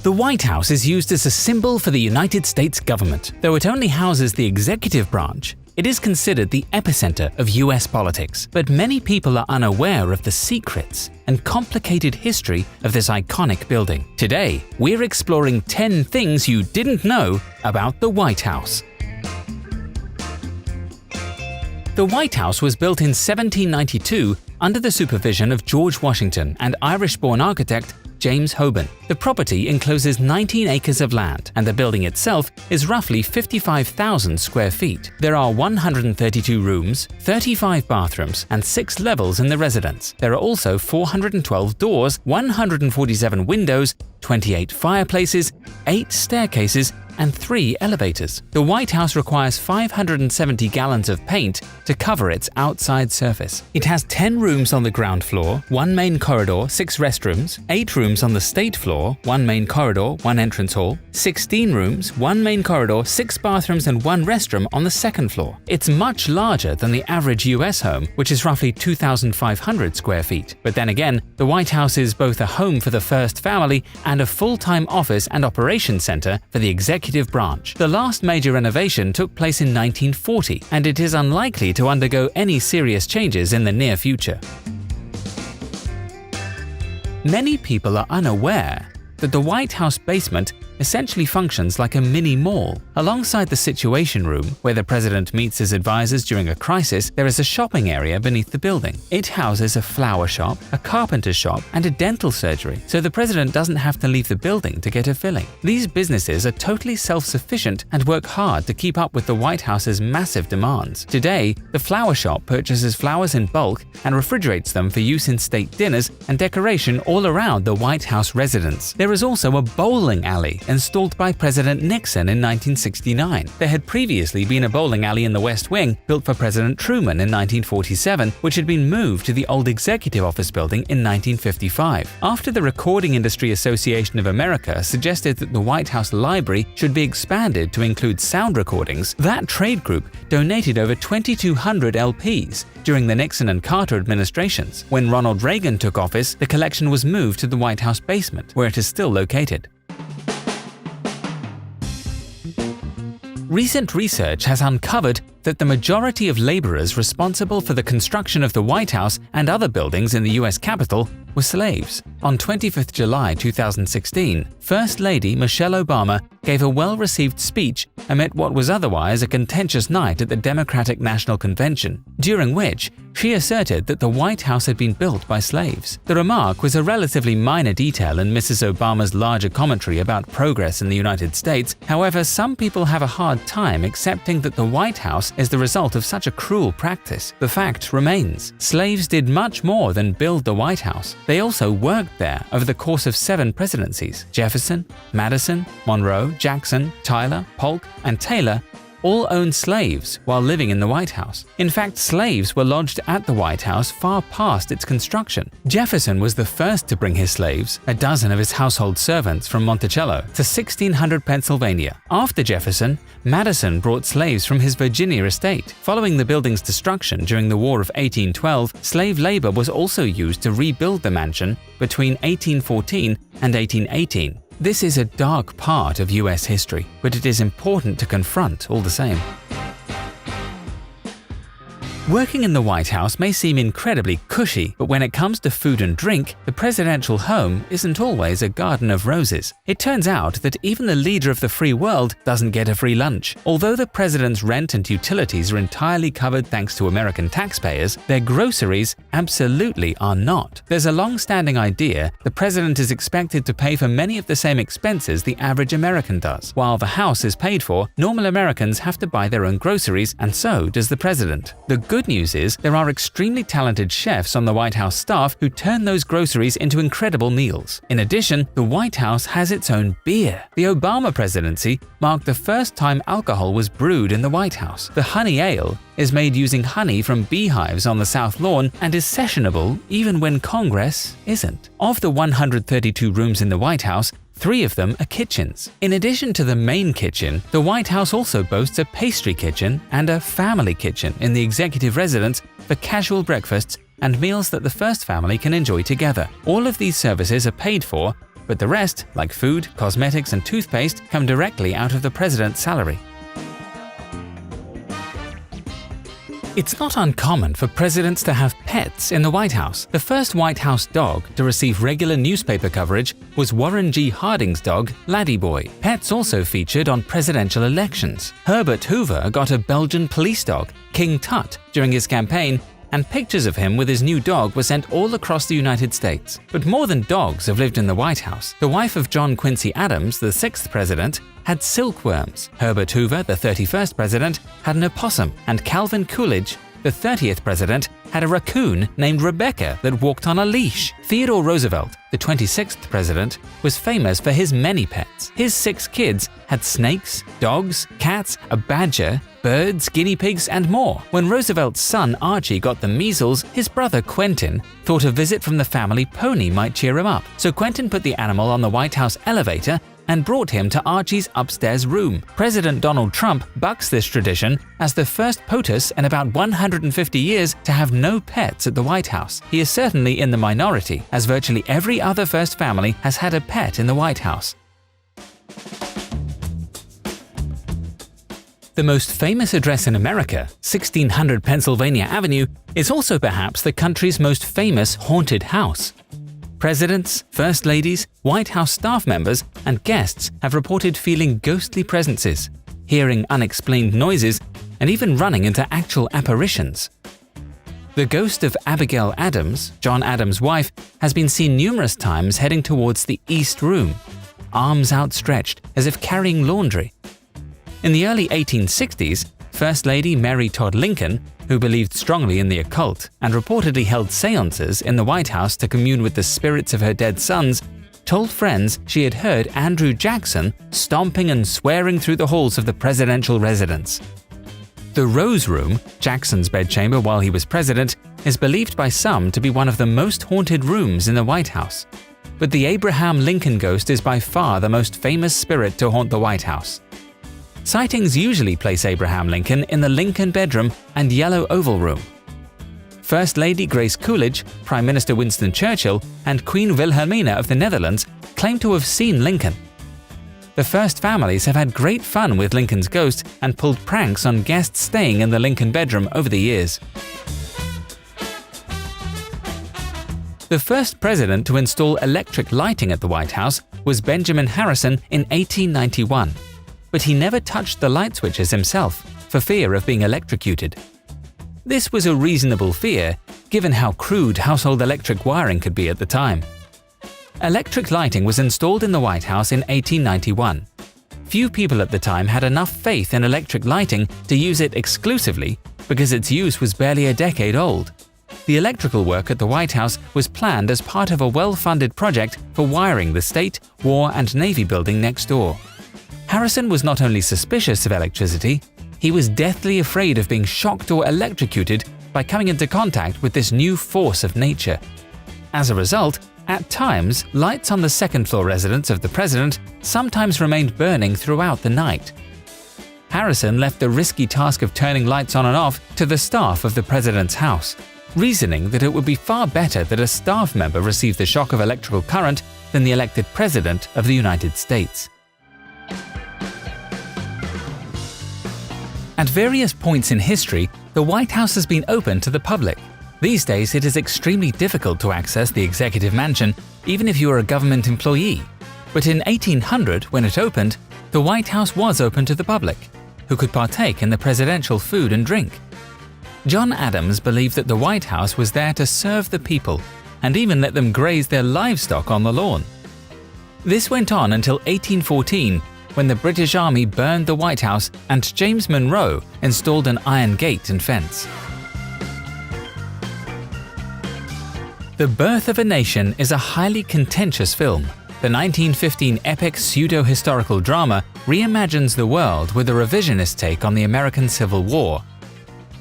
The White House is used as a symbol for the United States government. Though it only houses the executive branch, it is considered the epicenter of US politics. But many people are unaware of the secrets and complicated history of this iconic building. Today, we're exploring 10 things you didn't know about the White House. The White House was built in 1792 under the supervision of George Washington and Irish-born architect James Hoban. The property encloses 19 acres of land, and the building itself is roughly 55,000 square feet. There are 132 rooms, 35 bathrooms, and 6 levels in the residence. There are also 412 doors, 147 windows, 28 fireplaces, 8 staircases, and 3 elevators. The White House requires 570 gallons of paint to cover its outside surface. It has 10 rooms on the ground floor, 1 main corridor, 6 restrooms, 8 rooms on the state floor, 1 main corridor, 1 entrance hall, 16 rooms, 1 main corridor, 6 bathrooms, and 1 restroom on the second floor. It's much larger than the average US home, which is roughly 2,500 square feet. But then again, the White House is both a home for the first family and a full-time office and operations center for the executive branch. The last major renovation took place in 1940, and it is unlikely to undergo any serious changes in the near future. Many people are unaware that the White House basement essentially functions like a mini mall. Alongside the Situation Room, where the president meets his advisors during a crisis, there is a shopping area beneath the building. It houses a flower shop, a carpenter's shop, and a dental surgery, so the president doesn't have to leave the building to get a filling. These businesses are totally self-sufficient and work hard to keep up with the White House's massive demands. Today, the flower shop purchases flowers in bulk and refrigerates them for use in state dinners and decoration all around the White House residence. There is also a bowling alley installed by President Nixon in 1969. There had previously been a bowling alley in the West Wing built for President Truman in 1947, which had been moved to the old Executive Office building in 1955. After the Recording Industry Association of America suggested that the White House Library should be expanded to include sound recordings, that trade group donated over 2,200 LPs during the Nixon and Carter administrations. When Ronald Reagan took office, the collection was moved to the White House basement, where it is still located. Recent research has uncovered that the majority of laborers responsible for the construction of the White House and other buildings in the US Capitol were slaves. On 25th July 2016, First Lady Michelle Obama gave a well-received speech amid what was otherwise a contentious night at the Democratic National Convention, during which she asserted that the White House had been built by slaves. The remark was a relatively minor detail in Mrs. Obama's larger commentary about progress in the United States. However, some people have a hard time accepting that the White House is the result of such a cruel practice. The fact remains, slaves did much more than build the White House. They also worked there over the course of 7 presidencies. Jefferson, Madison, Monroe, Jackson, Tyler, Polk, and Taylor all owned slaves while living in the White House. In fact, slaves were lodged at the White House far past its construction. Jefferson was the first to bring his slaves, a dozen of his household servants from Monticello, to 1600 Pennsylvania. After Jefferson, Madison brought slaves from his Virginia estate. Following the building's destruction during the War of 1812, slave labor was also used to rebuild the mansion between 1814 and 1818. This is a dark part of US history, but it is important to confront all the same. Working in the White House may seem incredibly cushy, but when it comes to food and drink, the presidential home isn't always a garden of roses. It turns out that even the leader of the free world doesn't get a free lunch. Although the president's rent and utilities are entirely covered thanks to American taxpayers, their groceries absolutely are not. There's a long-standing idea the president is expected to pay for many of the same expenses the average American does. While the house is paid for, normal Americans have to buy their own groceries, and so does the president. The good news is there are extremely talented chefs on the White House staff who turn those groceries into incredible meals. In addition, the White House has its own beer. The Obama presidency marked the first time alcohol was brewed in the White House. The Honey Ale is made using honey from beehives on the South Lawn and is sessionable even when Congress isn't. Of the 132 rooms in the White House, 3 of them are kitchens. In addition to the main kitchen, the White House also boasts a pastry kitchen and a family kitchen in the executive residence for casual breakfasts and meals that the first family can enjoy together. All of these services are paid for but the rest, like food, cosmetics, and toothpaste, come directly out of the president's salary. It's not uncommon for presidents to have pets in the White House. The first White House dog to receive regular newspaper coverage was Warren G. Harding's dog, Laddie Boy. Pets also featured on presidential elections. Herbert Hoover got a Belgian police dog, King Tut, during his campaign, and pictures of him with his new dog were sent all across the United States. But more than dogs have lived in the White House. The wife of John Quincy Adams, the 6th president, had silkworms. Herbert Hoover, the 31st president, had an opossum, and Calvin Coolidge, the 30th president, had a raccoon named Rebecca that walked on a leash. Theodore Roosevelt, the 26th president, was famous for his many pets. His 6 kids had snakes, dogs, cats, a badger, birds, guinea pigs, and more. When Roosevelt's son Archie got the measles, his brother Quentin thought a visit from the family pony might cheer him up. So Quentin put the animal on the White House elevator and brought him to Archie's upstairs room. President Donald Trump bucks this tradition as the first POTUS in about 150 years to have no pets at the White House. He is certainly in the minority, as virtually every other first family has had a pet in the White House. The most famous address in America, 1600 Pennsylvania Avenue, is also perhaps the country's most famous haunted house. Presidents, first ladies, White House staff members, and guests have reported feeling ghostly presences, hearing unexplained noises, and even running into actual apparitions. The ghost of Abigail Adams, John Adams' wife, has been seen numerous times heading towards the East Room, arms outstretched as if carrying laundry. In the early 1860s, First Lady Mary Todd Lincoln, who believed strongly in the occult and reportedly held seances in the White House to commune with the spirits of her dead sons, told friends she had heard Andrew Jackson stomping and swearing through the halls of the presidential residence. The Rose Room, Jackson's bedchamber while he was president, is believed by some to be one of the most haunted rooms in the White House. But the Abraham Lincoln ghost is by far the most famous spirit to haunt the White House. Sightings usually place Abraham Lincoln in the Lincoln bedroom and Yellow Oval Room. First Lady Grace Coolidge, Prime Minister Winston Churchill, and Queen Wilhelmina of the Netherlands claim to have seen Lincoln. The first families have had great fun with Lincoln's ghost and pulled pranks on guests staying in the Lincoln bedroom over the years. The first president to install electric lighting at the White House was Benjamin Harrison in 1891. But he never touched the light switches himself for fear of being electrocuted. This was a reasonable fear, given how crude household electric wiring could be at the time. Electric lighting was installed in the White House in 1891. Few people at the time had enough faith in electric lighting to use it exclusively because its use was barely a decade old. The electrical work at the White House was planned as part of a well-funded project for wiring the State, War, and Navy building next door. Harrison was not only suspicious of electricity, he was deathly afraid of being shocked or electrocuted by coming into contact with this new force of nature. As a result, at times, lights on the second-floor residence of the president sometimes remained burning throughout the night. Harrison left the risky task of turning lights on and off to the staff of the president's house, reasoning that it would be far better that a staff member receive the shock of electrical current than the elected president of the United States. At various points in history, the White House has been open to the public. These days, it is extremely difficult to access the executive mansion, even if you are a government employee. But in 1800, when it opened, the White House was open to the public, who could partake in the presidential food and drink. John Adams believed that the White House was there to serve the people, and even let them graze their livestock on the lawn. This went on until 1814, when the British Army burned the White House and James Monroe installed an iron gate and fence. The Birth of a Nation is a highly contentious film. The 1915 epic pseudo-historical drama reimagines the world with a revisionist take on the American Civil War.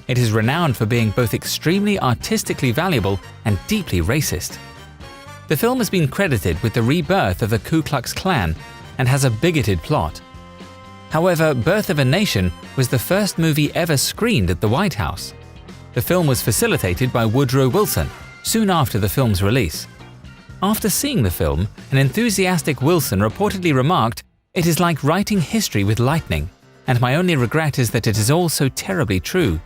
It is renowned for being both extremely artistically valuable and deeply racist. The film has been credited with the rebirth of the Ku Klux Klan and has a bigoted plot. However, Birth of a Nation was the first movie ever screened at the White House. The film was facilitated by Woodrow Wilson soon after the film's release. After seeing the film, an enthusiastic Wilson reportedly remarked, "It is like writing history with lightning, and my only regret is that it is all so terribly true."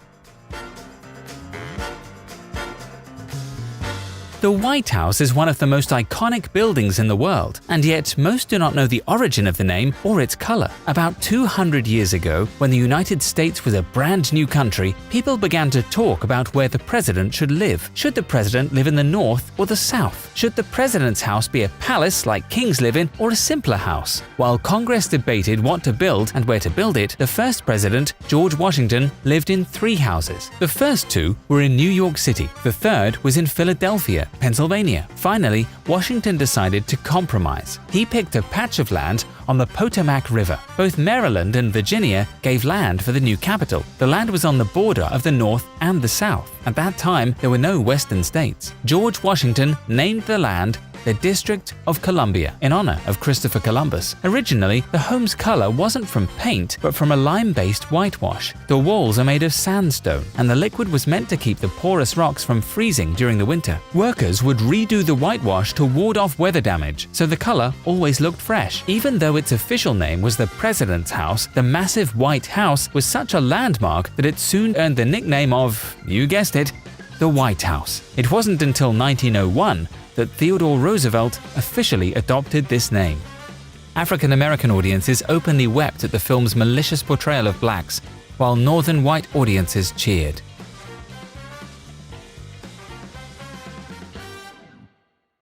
The White House is one of the most iconic buildings in the world, and yet most do not know the origin of the name or its color. About 200 years ago, when the United States was a brand new country, people began to talk about where the president should live. Should the president live in the north or the south? Should the president's house be a palace like kings live in, or a simpler house? While Congress debated what to build and where to build it, the first president, George Washington, lived in 3 houses. The first 2 were in New York City. The third was in Philadelphia, Pennsylvania. Finally, Washington decided to compromise. He picked a patch of land on the Potomac River. Both Maryland and Virginia gave land for the new capital. The land was on the border of the North and the South. At that time, there were no western states. George Washington named the land the District of Columbia in honor of Christopher Columbus. Originally, the home's color wasn't from paint, but from a lime-based whitewash. The walls are made of sandstone, and the liquid was meant to keep the porous rocks from freezing during the winter. Workers would redo the whitewash to ward off weather damage, so the color always looked fresh. Even though its official name was the President's House, the massive White House was such a landmark that it soon earned the nickname of, you guessed it, the White House. It wasn't until 1901 that Theodore Roosevelt officially adopted this name. African American audiences openly wept at the film's malicious portrayal of blacks, while Northern white audiences cheered.